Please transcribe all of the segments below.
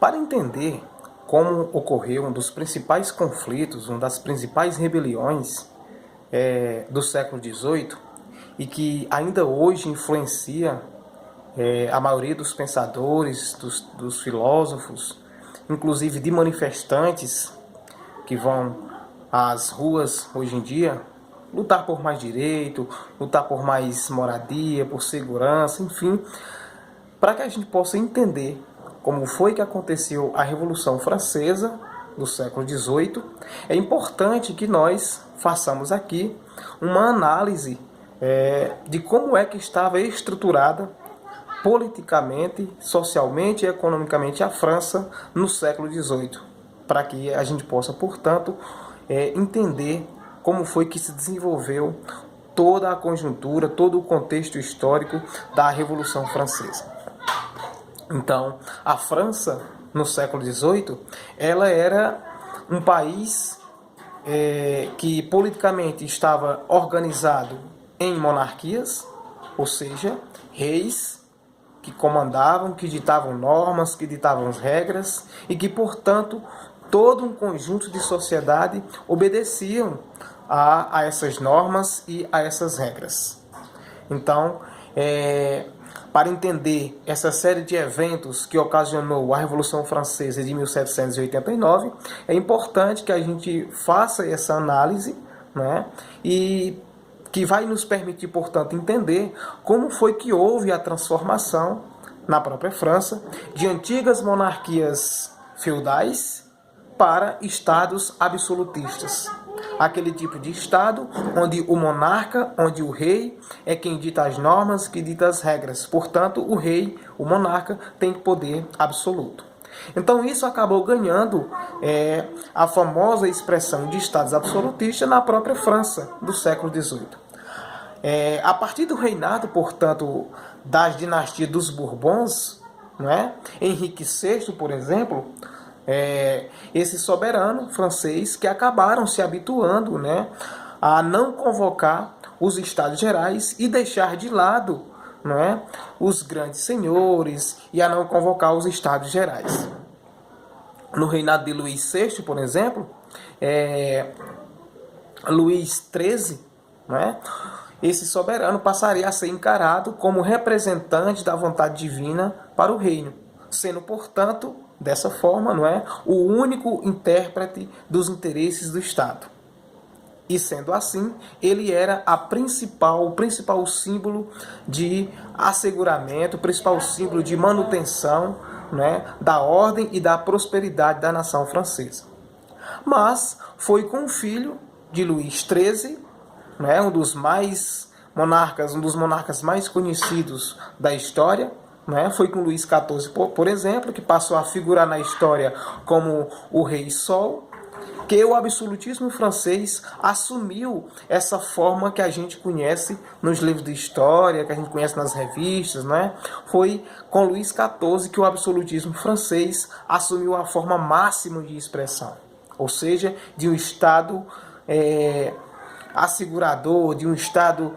Para entender como ocorreu um dos principais conflitos, uma das principais rebeliões do século XVIII e que ainda hoje influencia a maioria dos pensadores, dos filósofos, inclusive de manifestantes que vão às ruas hoje em dia, lutar por mais direito, lutar por mais moradia, por segurança, enfim, para que a gente possa entender como foi que aconteceu a Revolução Francesa do século XVIII, é importante que nós façamos aqui uma análise de como é que estava estruturada politicamente, socialmente e economicamente a França no século XVIII, para que a gente possa, portanto, entender como foi que se desenvolveu toda a conjuntura, todo o contexto histórico da Revolução Francesa. Então, a França, no século XVIII, ela era um país que politicamente estava organizado em monarquias, ou seja, reis que comandavam, que ditavam normas, que ditavam regras e que, portanto, todo um conjunto de sociedade obedeciam a essas normas e a essas regras. Então, para entender essa série de eventos que ocasionou a Revolução Francesa de 1789, é importante que a gente faça essa análise, né? E que vai nos permitir, portanto, entender como foi que houve a transformação na própria França de antigas monarquias feudais para estados absolutistas. Aquele tipo de estado onde o monarca, onde o rei é quem dita as normas, que dita as regras. Portanto, o rei, o monarca, tem poder absoluto. Então isso acabou ganhando a famosa expressão de estados absolutistas na própria França do século XVIII. A partir do reinado, portanto, das dinastias dos Bourbons, não é? Henrique VI, por exemplo, esse soberano francês que acabaram se habituando, né, a não convocar os Estados Gerais e deixar de lado, né, os grandes senhores e a não convocar os Estados Gerais. No reinado de Luís VI, por exemplo, Luís XIII, né, esse soberano passaria a ser encarado como representante da vontade divina para o reino, sendo, portanto, dessa forma, não é, o único intérprete dos interesses do Estado. E sendo assim, ele era o principal símbolo de asseguramento, o principal símbolo de manutenção, né, da ordem e da prosperidade da nação francesa. Mas foi com o filho de Luís XIII, né, um dos monarcas mais conhecidos da história, né? Foi com Luís XIV, por exemplo, que passou a figurar na história como o Rei Sol, que o absolutismo francês assumiu essa forma que a gente conhece nos livros de história, que a gente conhece nas revistas, né? Foi com Luís XIV que o absolutismo francês assumiu a forma máxima de expressão, ou seja, de um Estado assegurador, de um Estado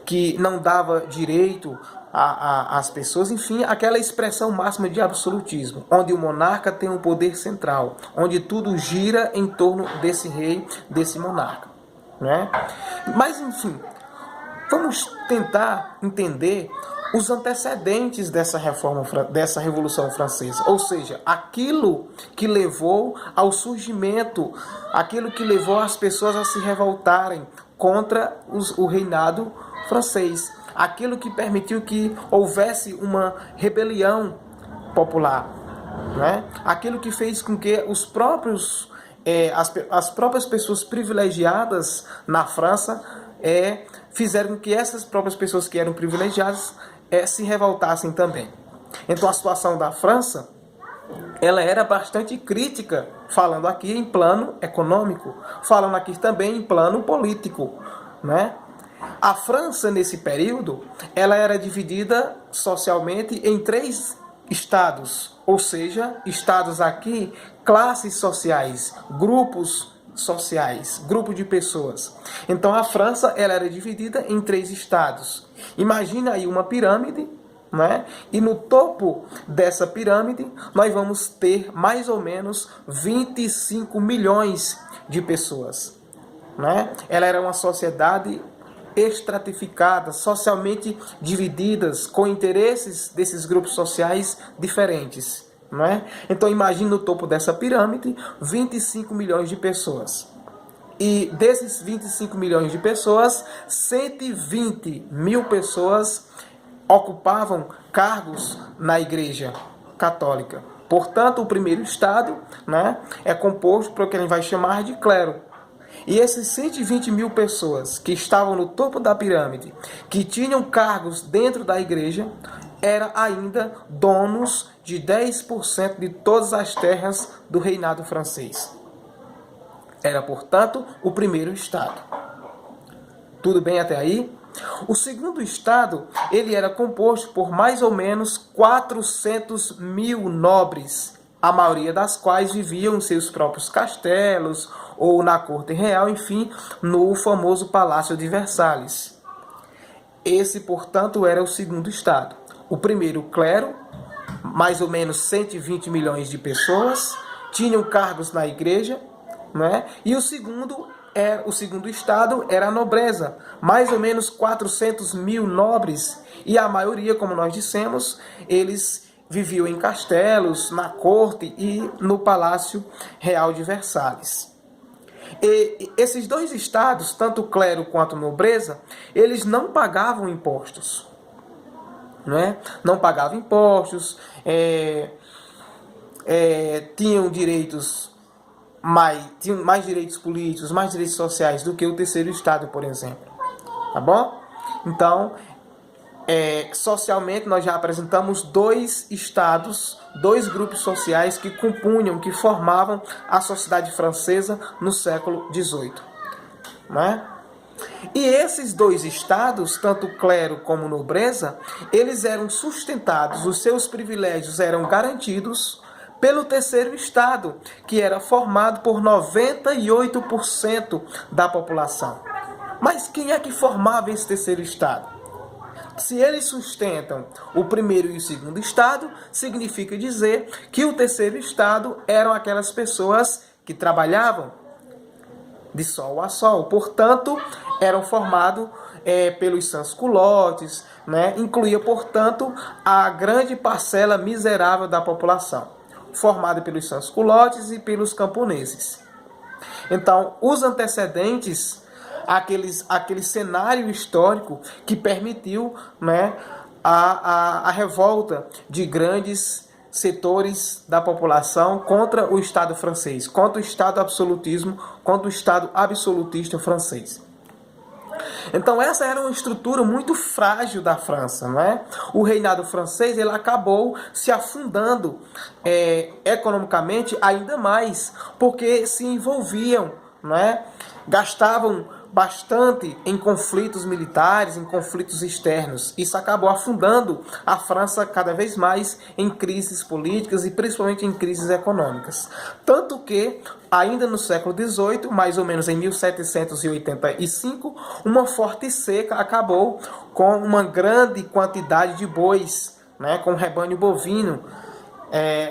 que não dava direito às pessoas, enfim, aquela expressão máxima de absolutismo, onde o monarca tem um poder central, onde tudo gira em torno desse rei, desse monarca, né? Mas, enfim, vamos tentar entender os antecedentes dessa Revolução Francesa, ou seja, aquilo que levou ao surgimento, aquilo que levou as pessoas a se revoltarem contra o reinado francês, aquilo que permitiu que houvesse uma rebelião popular, né? Aquilo que fez com que as próprias pessoas privilegiadas na França fizeram com que essas próprias pessoas que eram privilegiadas se revoltassem também. Então a situação da França, ela era bastante crítica, falando aqui em plano econômico, falando aqui também em plano político, né? A França, nesse período, ela era dividida socialmente em 3 estados, ou seja, estados aqui, classes sociais, grupos sociais, grupo de pessoas. Então a França ela era dividida em 3 estados. Imagina aí uma pirâmide, né? E no topo dessa pirâmide nós vamos ter mais ou menos 25 milhões de pessoas, né? Ela era uma sociedade estratificada, socialmente divididas, com interesses desses grupos sociais diferentes, não é? Então imagine no topo dessa pirâmide 25 milhões de pessoas. E desses 25 milhões de pessoas, 120 mil pessoas ocupavam cargos na Igreja Católica. Portanto, o primeiro estado, né, é composto por o que a gente vai chamar de clero. E esses 120 mil pessoas que estavam no topo da pirâmide, que tinham cargos dentro da igreja, eram ainda donos de 10% de todas as terras do reinado francês. Era, portanto, o primeiro estado. Tudo bem até aí? O segundo estado, ele era composto por mais ou menos 400 mil nobres, a maioria das quais viviam em seus próprios castelos ou na corte real, enfim, no famoso Palácio de Versalhes. Esse, portanto, era o segundo estado. O primeiro, o clero, mais ou menos 120 milhões de pessoas, tinham cargos na igreja, né? E o segundo estado era a nobreza, mais ou menos 400 mil nobres, e a maioria, como nós dissemos, eles viviam em castelos, na corte e no Palácio Real de Versalhes. E esses dois estados, tanto o clero quanto a nobreza, eles não pagavam impostos, né? Não pagavam impostos, tinham mais direitos políticos, mais direitos sociais do que o terceiro estado, por exemplo. Tá bom? Então, socialmente, nós já apresentamos dois estados, dois grupos sociais que compunham, que formavam a sociedade francesa no século XVIII. Né? E esses dois estados, tanto clero como nobreza, eles eram sustentados, os seus privilégios eram garantidos pelo terceiro estado, que era formado por 98% da população. Mas quem é que formava esse terceiro estado? Se eles sustentam o primeiro e o segundo estado, significa dizer que o terceiro estado eram aquelas pessoas que trabalhavam de sol a sol. Portanto, eram formados pelos sans-culottes, né? Incluía, portanto, a grande parcela miserável da população, formada pelos sans-culottes e pelos camponeses. Então, os antecedentes, aquele cenário histórico que permitiu, né, a revolta de grandes setores da população contra o Estado francês, contra o Estado absolutismo, contra o Estado absolutista francês. Então essa era uma estrutura muito frágil da França, não é? O reinado francês ele acabou se afundando economicamente ainda mais, porque se envolviam, não é? Gastavam bastante em conflitos militares, em conflitos externos. Isso acabou afundando a França cada vez mais em crises políticas e principalmente em crises econômicas. Tanto que, ainda no século XVIII, mais ou menos em 1785, uma forte seca acabou com uma grande quantidade de bois, né, com rebanho bovino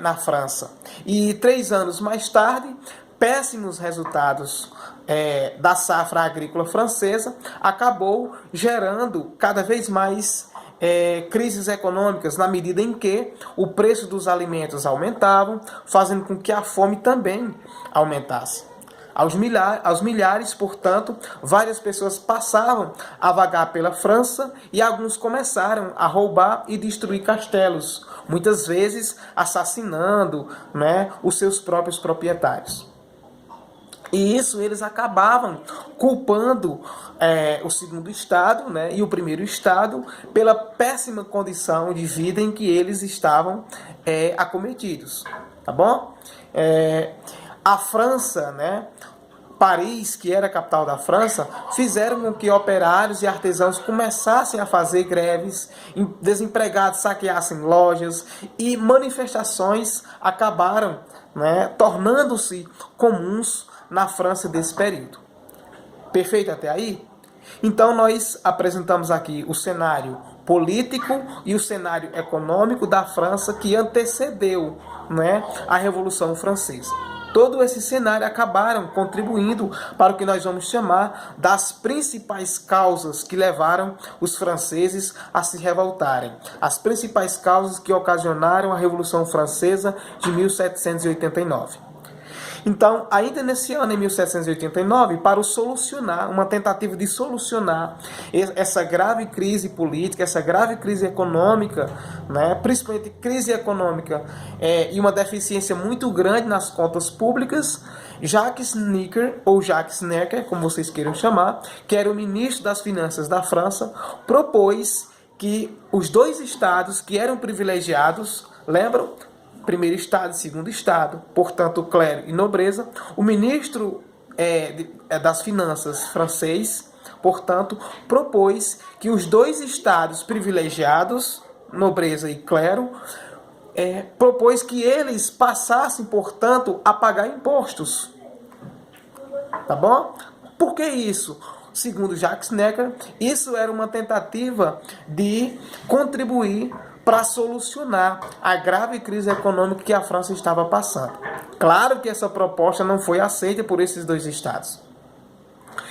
na França. E 3 anos mais tarde, péssimos resultados da safra agrícola francesa acabou gerando cada vez mais crises econômicas, na medida em que o preço dos alimentos aumentavam, fazendo com que a fome também aumentasse. Aos milhares, portanto, várias pessoas passavam a vagar pela França e alguns começaram a roubar e destruir castelos, muitas vezes assassinando, né, os seus próprios proprietários. E isso eles acabavam culpando o segundo estado, né, e o primeiro estado pela péssima condição de vida em que eles estavam acometidos. Tá bom? A França, né, Paris, que era a capital da França, fizeram com que operários e artesãos começassem a fazer greves, desempregados saqueassem lojas e manifestações acabaram, né, tornando-se comuns na França desse período. Perfeito até aí? Então nós apresentamos aqui o cenário político e o cenário econômico da França que antecedeu, né, a Revolução Francesa. Todo esse cenário acabaram contribuindo para o que nós vamos chamar das principais causas que levaram os franceses a se revoltarem. As principais causas que ocasionaram a Revolução Francesa de 1789. Então, ainda nesse ano, em 1789, para solucionar, uma tentativa de solucionar essa grave crise política, essa grave crise econômica, né, principalmente crise econômica e uma deficiência muito grande nas contas públicas, Jacques Necker, ou Jacques Necker, como vocês queiram chamar, que era o ministro das Finanças da França, propôs que os dois estados que eram privilegiados, lembram? Primeiro estado e segundo estado, portanto, clero e nobreza. O ministro das Finanças francês, portanto, propôs que os dois estados privilegiados, nobreza e clero, propôs que eles passassem, portanto, a pagar impostos. Tá bom? Por que isso? Segundo Jacques Necker, isso era uma tentativa de contribuir para solucionar a grave crise econômica que a França estava passando. Claro que essa proposta não foi aceita por esses dois estados.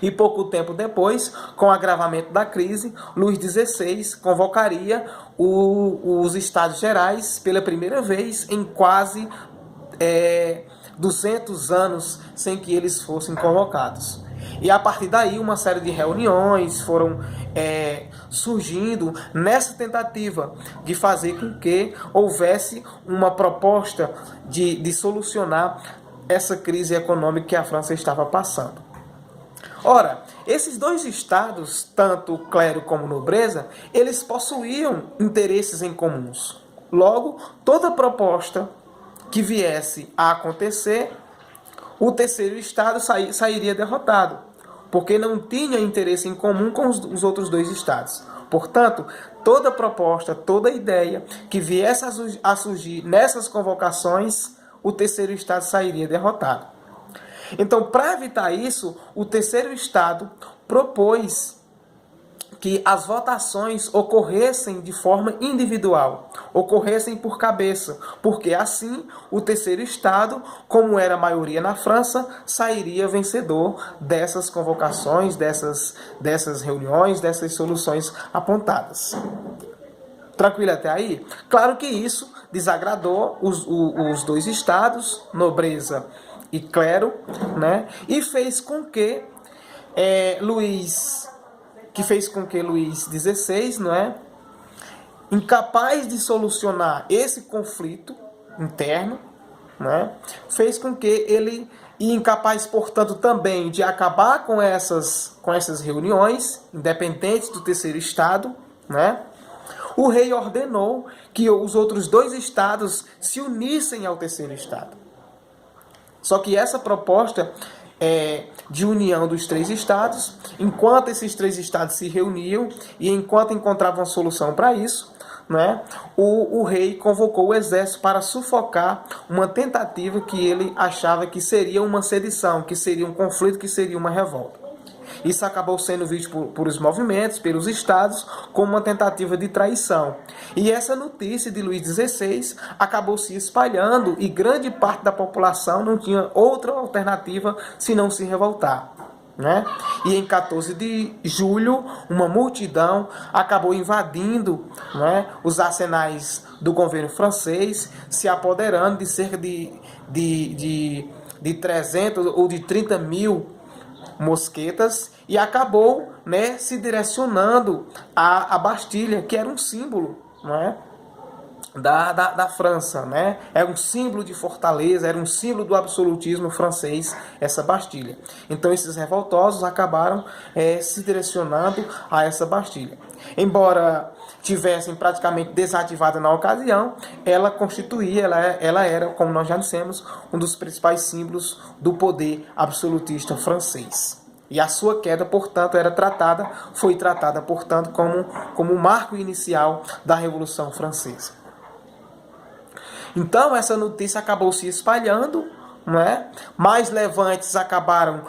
E pouco tempo depois, com o agravamento da crise, Luís XVI convocaria os Estados Gerais pela primeira vez em quase 200 anos sem que eles fossem convocados. E a partir daí uma série de reuniões foram surgindo nessa tentativa de fazer com que houvesse uma proposta de solucionar essa crise econômica que a França estava passando. Ora, esses dois estados, tanto clero como nobreza, eles possuíam interesses em comuns. Logo, toda proposta que viesse a acontecer, o terceiro estado sairia derrotado, porque não tinha interesse em comum com os outros dois estados. Portanto, toda proposta, toda ideia que viesse a surgir nessas convocações, o terceiro estado sairia derrotado. Então, para evitar isso, o terceiro estado propôs que as votações ocorressem de forma individual, ocorressem por cabeça, porque assim o terceiro estado, como era a maioria na França, sairia vencedor dessas convocações, dessas reuniões, dessas soluções apontadas. Tranquilo até aí? Claro que isso desagradou os dois estados, nobreza e clero, né? E fez com que Luís XVI, não é, incapaz de solucionar esse conflito interno, né, fez com que ele, e incapaz, portanto, também de acabar com essas reuniões, independentes do terceiro estado, né, o rei ordenou que os outros dois estados se unissem ao terceiro estado. Só que essa proposta de união dos três estados, enquanto esses três estados se reuniam e enquanto encontravam solução para isso, né, o rei convocou o exército para sufocar uma tentativa que ele achava que seria uma sedição, que seria um conflito, que seria uma revolta. Isso acabou sendo visto por os movimentos, pelos estados, como uma tentativa de traição. E essa notícia de Luís XVI acabou se espalhando e grande parte da população não tinha outra alternativa senão se revoltar, né? E em 14 de julho, uma multidão acabou invadindo, né, os arsenais do governo francês, se apoderando de cerca de 300 ou de 30 mil mosquetas e acabou, né, se direcionando à Bastilha, que era um símbolo, né, da França, né? Era um símbolo de fortaleza, era um símbolo do absolutismo francês, essa Bastilha. Então esses revoltosos acabaram se direcionando a essa Bastilha. Embora tivessem praticamente desativada na ocasião, ela constituía, ela era, como nós já dissemos, um dos principais símbolos do poder absolutista francês. E a sua queda, portanto, foi tratada, portanto, como um marco inicial da Revolução Francesa. Então, essa notícia acabou se espalhando, né? Mais levantes acabaram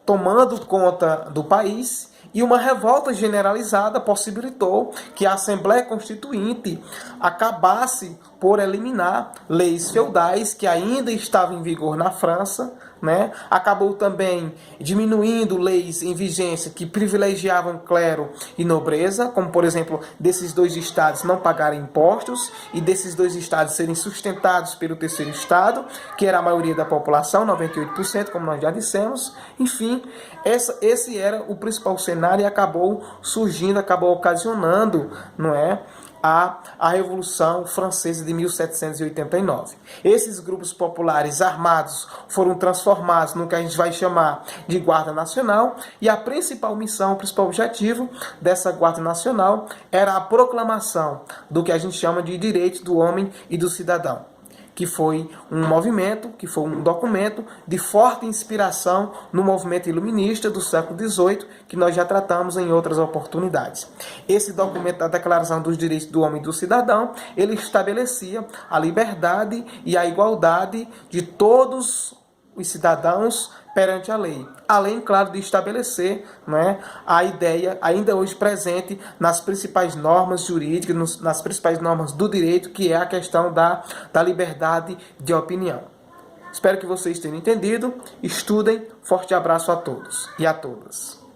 tomando conta do país, E uma revolta generalizada possibilitou que a Assembleia Constituinte acabasse por eliminar leis feudais que ainda estavam em vigor na França, né? Acabou também diminuindo leis em vigência que privilegiavam clero e nobreza, como por exemplo, desses dois estados não pagarem impostos e desses dois estados serem sustentados pelo terceiro estado, que era a maioria da população, 98%, como nós já dissemos. Enfim, esse era o principal cenário e acabou surgindo, acabou ocasionando, não é, a Revolução Francesa de 1789. Esses grupos populares armados foram transformados no que a gente vai chamar de Guarda Nacional, e a principal missão, o principal objetivo dessa Guarda Nacional era a proclamação do que a gente chama de direitos do homem e do cidadão, que foi um movimento, que foi um documento de forte inspiração no movimento iluminista do século XVIII, que nós já tratamos em outras oportunidades. Esse documento da Declaração dos Direitos do Homem e do Cidadão, ele estabelecia a liberdade e a igualdade de todos os cidadãos perante a lei. Além, claro, de estabelecer, né, a ideia ainda hoje presente nas principais normas jurídicas, nas principais normas do direito, que é a questão da liberdade de opinião. Espero que vocês tenham entendido. Estudem. Forte abraço a todos e a todas.